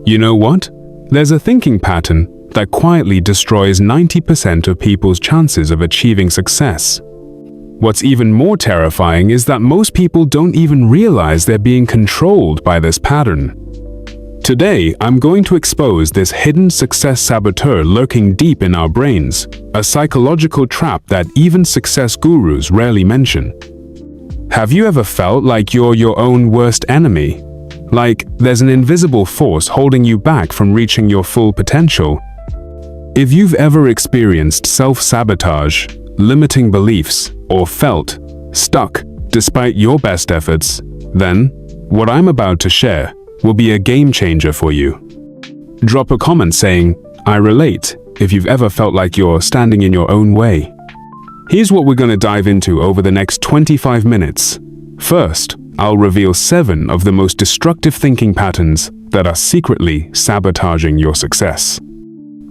You know what? There's a thinking pattern that quietly destroys 90% of people's chances of achieving success. What's even more terrifying is that most people don't even realize they're being controlled by this pattern. Today, I'm going to expose this hidden success saboteur lurking deep in our brains, a psychological trap that even success gurus rarely mention. Have you ever felt like you're your own worst enemy? Like there's an invisible force holding you back from reaching your full potential? If you've ever experienced self-sabotage, limiting beliefs, or felt stuck despite your best efforts, then what I'm about to share will be a game changer for you. Drop a comment saying, "I relate," if you've ever felt like you're standing in your own way. Here's what we're going to dive into over the next 25 minutes. First, I'll reveal 7 of the most destructive thinking patterns that are secretly sabotaging your success.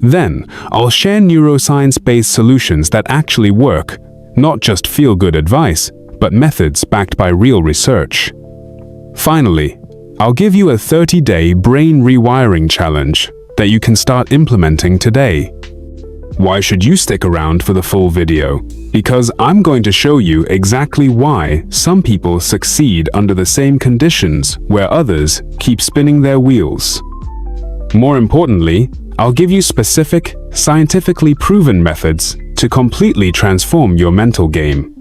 Then, I'll share neuroscience-based solutions that actually work, not just feel-good advice, but methods backed by real research. Finally, I'll give you a 30-day brain rewiring challenge that you can start implementing today. Why should you stick around for the full video? Because I'm going to show you exactly why some people succeed under the same conditions where others keep spinning their wheels. More importantly, I'll give you specific, scientifically proven methods to completely transform your mental game.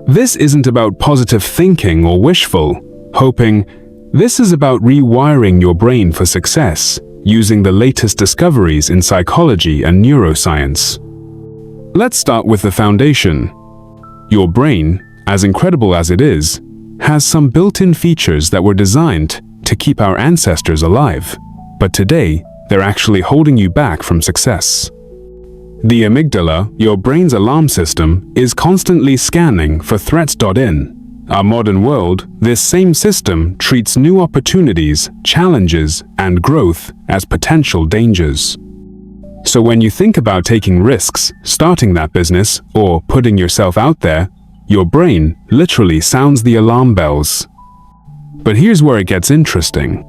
This isn't about positive thinking or wishful hoping. This is about rewiring your brain for success, using the latest discoveries in psychology and neuroscience. Let's start with the foundation. Your brain, as incredible as it is, has some built-in features that were designed to keep our ancestors alive, but today, they're actually holding you back from success. The amygdala, your brain's alarm system, is constantly scanning for threats. In our modern world, this same system treats new opportunities, challenges, and growth as potential dangers. So when you think about taking risks, starting that business, or putting yourself out there, your brain literally sounds the alarm bells. But here's where it gets interesting.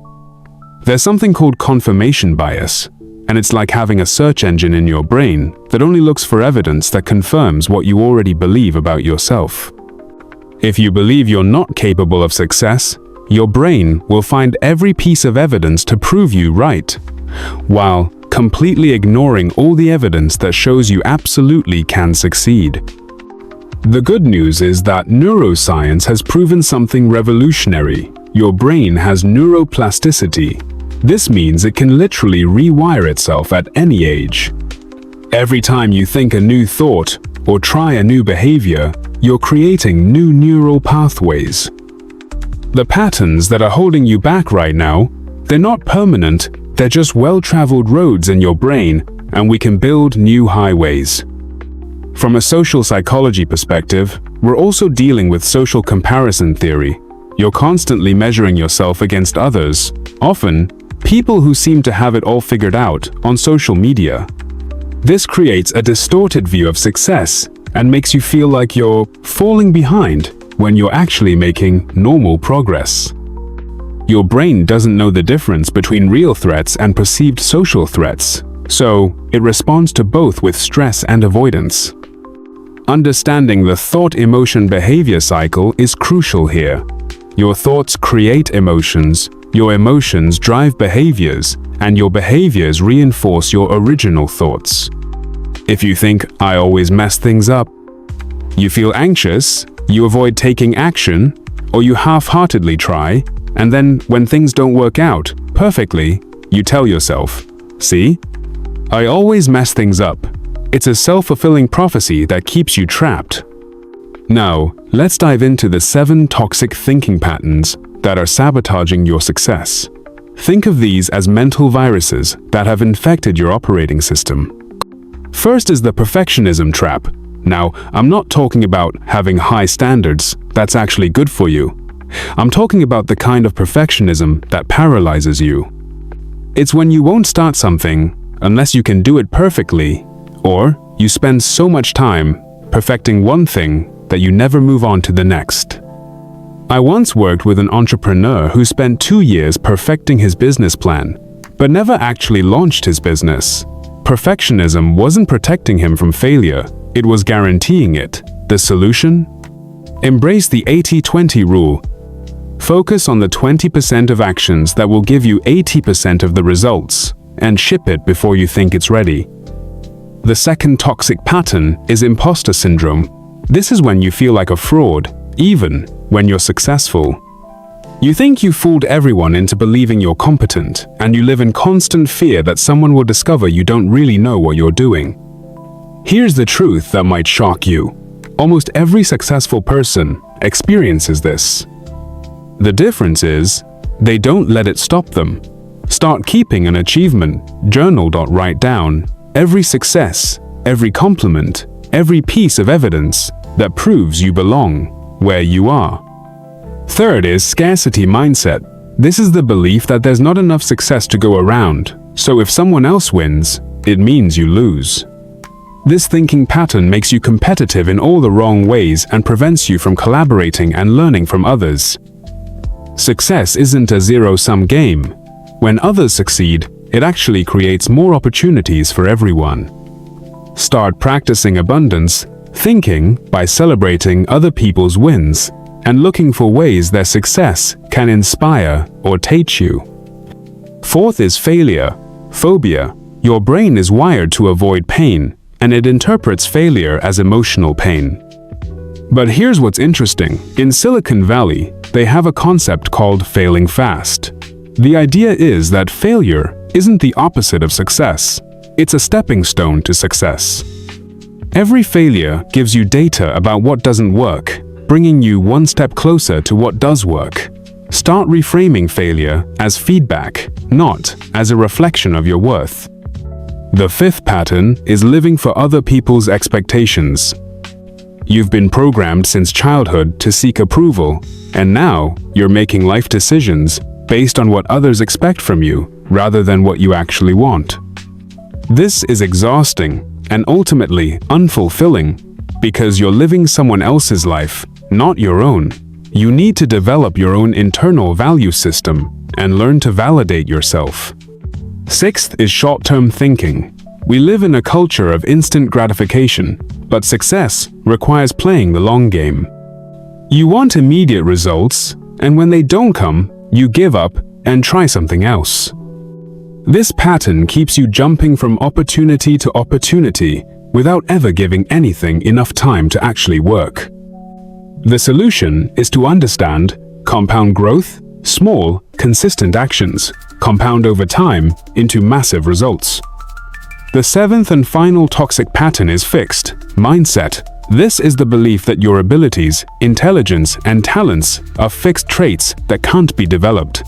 There's something called confirmation bias, and it's like having a search engine in your brain that only looks for evidence that confirms what you already believe about yourself. If you believe you're not capable of success, your brain will find every piece of evidence to prove you right, while completely ignoring all the evidence that shows you absolutely can succeed. The good news is that neuroscience has proven something revolutionary. Your brain has neuroplasticity. This means it can literally rewire itself at any age. Every time you think a new thought or try a new behavior, you're creating new neural pathways. The patterns that are holding you back right now, they're not permanent, they're just well-traveled roads in your brain, and we can build new highways. From a social psychology perspective, we're also dealing with social comparison theory. You're constantly measuring yourself against others, often people who seem to have it all figured out on social media. This creates a distorted view of success and makes you feel like you're falling behind when you're actually making normal progress. Your brain doesn't know the difference between real threats and perceived social threats, so it responds to both with stress and avoidance. Understanding the thought-emotion-behavior cycle is crucial here. Your thoughts create emotions, your emotions drive behaviors, and your behaviors reinforce your original thoughts. If you think, "I always mess things up," you feel anxious, you avoid taking action, or you half-heartedly try, and then when things don't work out perfectly, you tell yourself, "See? I always mess things up." It's a self-fulfilling prophecy that keeps you trapped. Now, let's dive into the 7 toxic thinking patterns that are sabotaging your success. Think of these as mental viruses that have infected your operating system. First is the perfectionism trap. Now, I'm not talking about having high standards. That's actually good for you. I'm talking about the kind of perfectionism that paralyzes you. It's when you won't start something unless you can do it perfectly, or you spend so much time perfecting one thing that you never move on to the next. I once worked with an entrepreneur who spent 2 years perfecting his business plan. but never actually launched his business. Perfectionism wasn't protecting him from failure, it was guaranteeing it. The solution? Embrace the 80-20 rule. Focus on the 20% of actions that will give you 80% of the results, and ship it before you think it's ready. The second toxic pattern is imposter syndrome. This is when you feel like a fraud, even when you're successful. You think you fooled everyone into believing you're competent, and you live in constant fear that someone will discover you don't really know what you're doing. Here's the truth that might shock you. Almost every successful person experiences this. The difference is, they don't let it stop them. Start keeping an achievement journal. Write down every success, every compliment, every piece of evidence that proves you belong where you are. Third is scarcity mindset. This is the belief that there's not enough success to go around, so if someone else wins, it means you lose. This thinking pattern makes you competitive in all the wrong ways and prevents you from collaborating and learning from others. Success isn't a zero-sum game. When others succeed, it actually creates more opportunities for everyone. Start practicing abundance thinking by celebrating other people's wins and looking for ways their success can inspire or teach you. Fourth is failure phobia. Your brain is wired to avoid pain, and it interprets failure as emotional pain. But here's what's interesting. In Silicon Valley, they have a concept called failing fast. The idea is that failure isn't the opposite of success. It's a stepping stone to success. Every failure gives you data about what doesn't work, bringing you one step closer to what does work. Start reframing failure as feedback, not as a reflection of your worth. The fifth pattern is living for other people's expectations. You've been programmed since childhood to seek approval, and now you're making life decisions based on what others expect from you rather than what you actually want. This is exhausting and ultimately unfulfilling because you're living someone else's life, not your own. You need to develop your own internal value system and learn to validate yourself. Sixth is short-term thinking. We live in a culture of instant gratification, but success requires playing the long game. You want immediate results, and when they don't come, you give up and try something else. This pattern keeps you jumping from opportunity to opportunity without ever giving anything enough time to actually work. The solution is to understand compound growth, small, consistent actions, compound over time into massive results. The seventh and final toxic pattern is fixed mindset. This is the belief that your abilities, intelligence, and talents are fixed traits that can't be developed.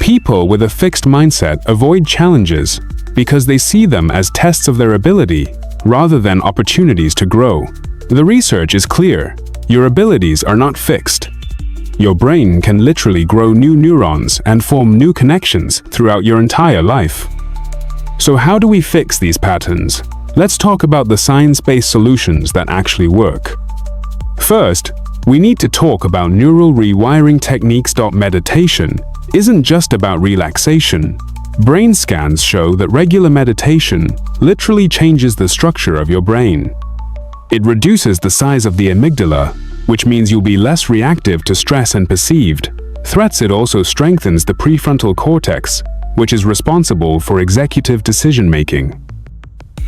People with a fixed mindset avoid challenges because they see them as tests of their ability rather than opportunities to grow. The research is clear. Your abilities are not fixed. Your brain can literally grow new neurons and form new connections throughout your entire life. So how do we fix these patterns? Let's talk about the science-based solutions that actually work. First, we need to talk about neural rewiring techniques. Meditation isn't just about relaxation. Brain scans show that regular meditation literally changes the structure of your brain. It reduces the size of the amygdala, which means you'll be less reactive to stress and perceived threats. It also strengthens the prefrontal cortex, which is responsible for executive decision-making.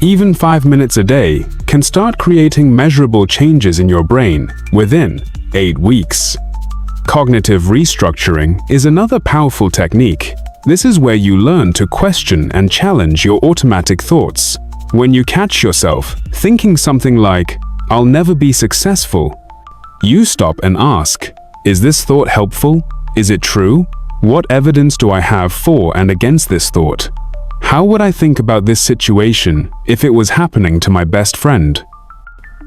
Even 5 minutes a day can start creating measurable changes in your brain within 8 weeks. Cognitive restructuring is another powerful technique. This is where you learn to question and challenge your automatic thoughts. When you catch yourself thinking something like, "I'll never be successful," you stop and ask, "Is this thought helpful? Is it true? What evidence do I have for and against this thought? How would I think about this situation if it was happening to my best friend?"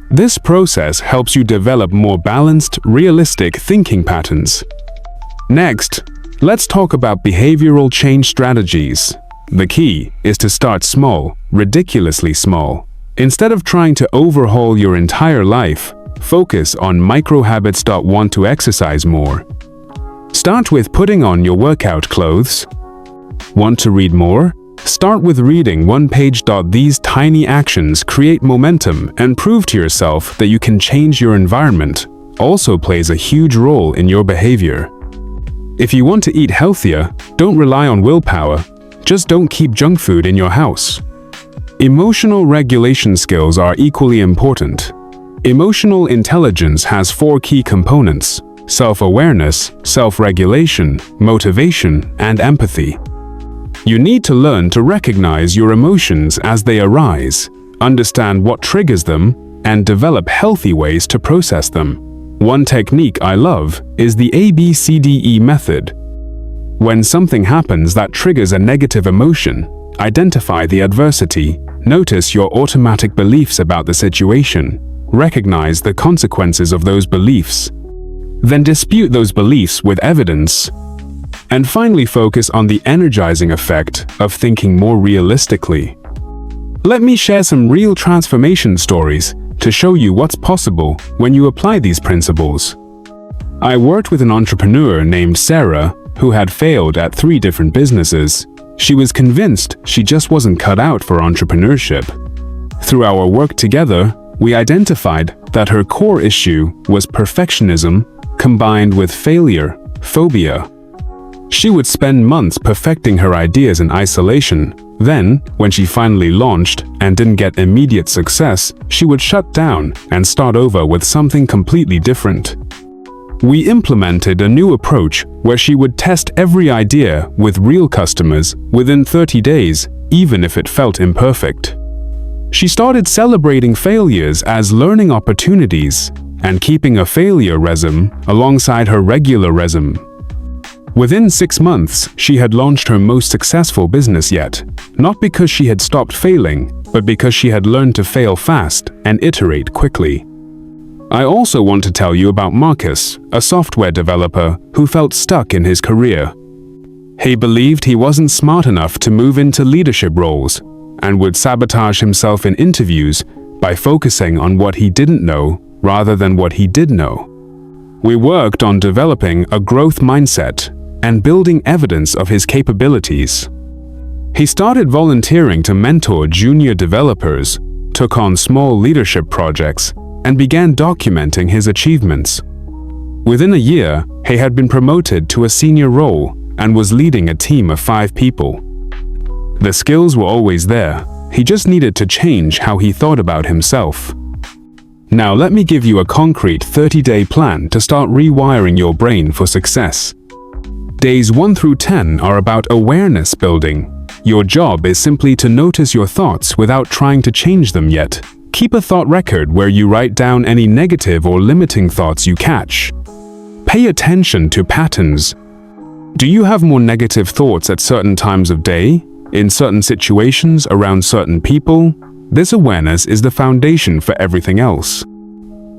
This process helps you develop more balanced, realistic thinking patterns. Next, let's talk about behavioral change strategies. The key is to start small, ridiculously small. Instead of trying to overhaul your entire life, focus on micro-habits. Want to exercise more? Start with putting on your workout clothes. Want to read more? Start with reading one page. These tiny actions create momentum and prove to yourself that you can change your environment. Also plays a huge role in your behavior. If you want to eat healthier, don't rely on willpower. Just don't keep junk food in your house. Emotional regulation skills are equally important. Emotional intelligence has 4 key components: self-awareness, self-regulation, motivation, and empathy. You need to learn to recognize your emotions as they arise, understand what triggers them, and develop healthy ways to process them. One technique I love is the ABCDE method. When something happens that triggers a negative emotion, identify the adversity, notice your automatic beliefs about the situation, recognize the consequences of those beliefs, then dispute those beliefs with evidence, and finally focus on the energizing effect of thinking more realistically. Let me share some real transformation stories to show you what's possible when you apply these principles. I worked with an entrepreneur named Sarah who had failed at 3 different businesses. She was convinced she just wasn't cut out for entrepreneurship. Through our work together, we identified that her core issue was perfectionism combined with failure phobia. She would spend months perfecting her ideas in isolation. Then, when she finally launched and didn't get immediate success, she would shut down and start over with something completely different. We implemented a new approach where she would test every idea with real customers within 30 days, even if it felt imperfect. She started celebrating failures as learning opportunities and keeping a failure resume alongside her regular resume. Within 6 months, she had launched her most successful business yet, not because she had stopped failing, but because she had learned to fail fast and iterate quickly. I also want to tell you about Marcus, a software developer who felt stuck in his career. He believed he wasn't smart enough to move into leadership roles and would sabotage himself in interviews by focusing on what he didn't know rather than what he did know. We worked on developing a growth mindset and building evidence of his capabilities. He started volunteering to mentor junior developers, took on small leadership projects, and began documenting his achievements. Within a year, he had been promoted to a senior role and was leading a team of 5 people. The skills were always there, he just needed to change how he thought about himself. Now let me give you a concrete 30-day plan to start rewiring your brain for success. Days 1 through 10 are about awareness building. Your job is simply to notice your thoughts without trying to change them yet. Keep a thought record where you write down any negative or limiting thoughts you catch. Pay attention to patterns. Do you have more negative thoughts at certain times of day, in certain situations, around certain people? This awareness is the foundation for everything else.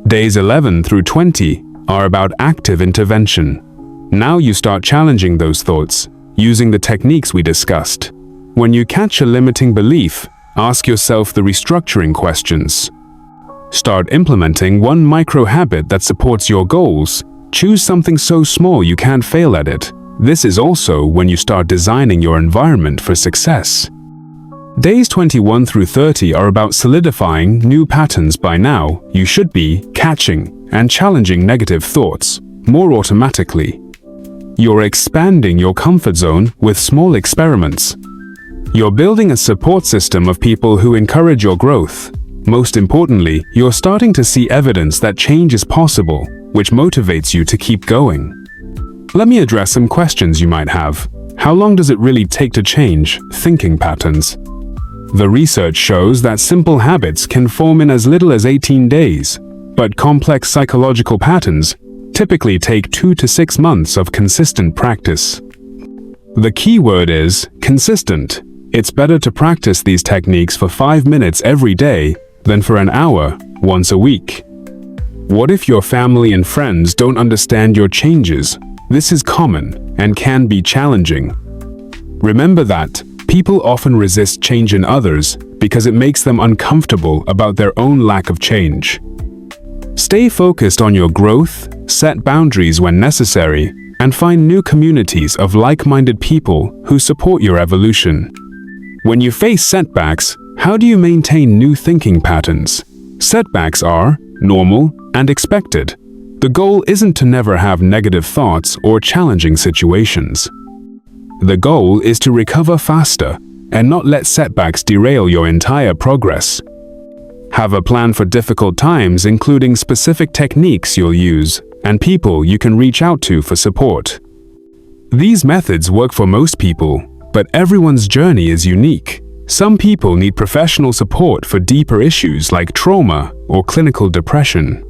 Days 11 through 20 are about active intervention. Now you start challenging those thoughts, using the techniques we discussed. When you catch a limiting belief, ask yourself the restructuring questions. Start implementing one micro habit that supports your goals. Choose something so small you can't fail at it. This is also when you start designing your environment for success. Days 21 through 30 are about solidifying new patterns. By now, you should be catching and challenging negative thoughts more automatically. You're expanding your comfort zone with small experiments. You're building a support system of people who encourage your growth. Most importantly, you're starting to see evidence that change is possible, which motivates you to keep going. Let me address some questions you might have. How long does it really take to change thinking patterns? The research shows that simple habits can form in as little as 18 days, but complex psychological patterns typically take 2 to 6 months of consistent practice. The key word is consistent. It's better to practice these techniques for 5 minutes every day than for an hour once a week. What if your family and friends don't understand your changes? This is common and can be challenging. Remember that people often resist change in others because it makes them uncomfortable about their own lack of change. Stay focused on your growth, set boundaries when necessary, and find new communities of like-minded people who support your evolution. When you face setbacks, how do you maintain new thinking patterns? Setbacks are normal and expected. The goal isn't to never have negative thoughts or challenging situations. The goal is to recover faster and not let setbacks derail your entire progress. Have a plan for difficult times, including specific techniques you'll use and people you can reach out to for support. These methods work for most people, but everyone's journey is unique. Some people need professional support for deeper issues like trauma or clinical depression.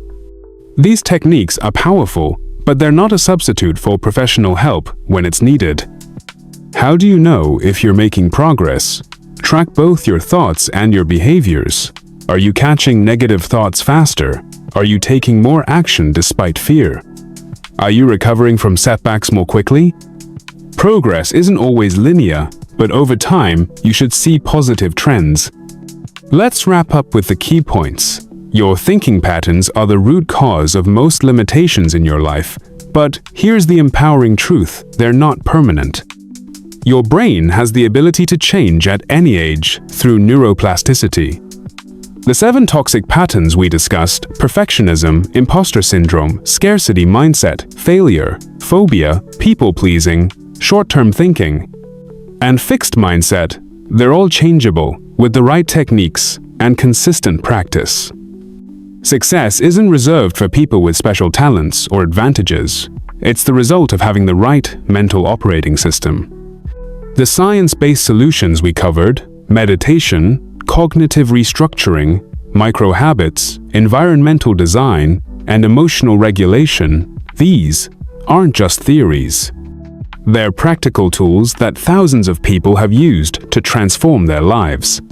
These techniques are powerful, but they're not a substitute for professional help when it's needed. How do you know if you're making progress? Track both your thoughts and your behaviors. Are you catching negative thoughts faster? Are you taking more action despite fear? Are you recovering from setbacks more quickly? Progress isn't always linear, but over time, you should see positive trends. Let's wrap up with the key points. Your thinking patterns are the root cause of most limitations in your life, but here's the empowering truth: they're not permanent. Your brain has the ability to change at any age through neuroplasticity. The 7 toxic patterns we discussed: perfectionism, imposter syndrome, scarcity mindset, failure, phobia, people-pleasing, short-term thinking, and fixed mindset, they're all changeable with the right techniques and consistent practice. Success isn't reserved for people with special talents or advantages. It's the result of having the right mental operating system. The science-based solutions we covered, meditation, cognitive restructuring, micro-habits, environmental design, and emotional regulation, these aren't just theories. They're practical tools that thousands of people have used to transform their lives.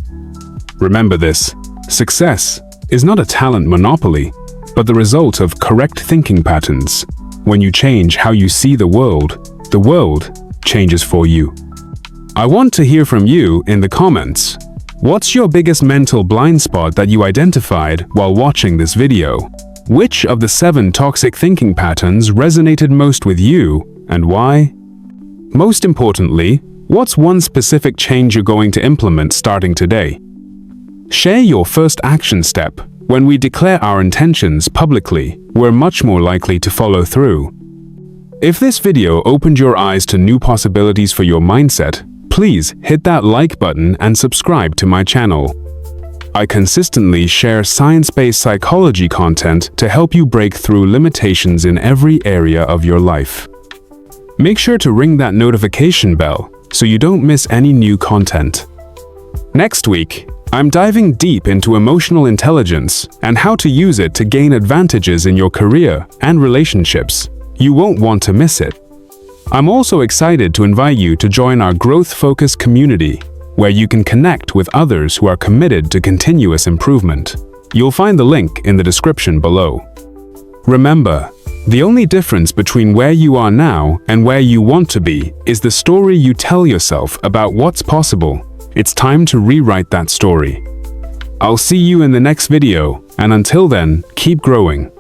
Remember this: success is not a talent monopoly, but the result of correct thinking patterns. When you change how you see the world changes for you. I want to hear from you in the comments. What's your biggest mental blind spot that you identified while watching this video? Which of the 7 toxic thinking patterns resonated most with you, and why? Most importantly, what's one specific change you're going to implement starting today? Share your first action step. When we declare our intentions publicly, we're much more likely to follow through. If this video opened your eyes to new possibilities for your mindset, please hit that like button and subscribe to my channel. I consistently share science-based psychology content to help you break through limitations in every area of your life. Make sure to ring that notification bell so you don't miss any new content. Next week, I'm diving deep into emotional intelligence and how to use it to gain advantages in your career and relationships. You won't want to miss it. I'm also excited to invite you to join our growth-focused community, where you can connect with others who are committed to continuous improvement. You'll find the link in the description below. Remember, the only difference between where you are now and where you want to be is the story you tell yourself about what's possible. It's time to rewrite that story. I'll see you in the next video, and until then, keep growing.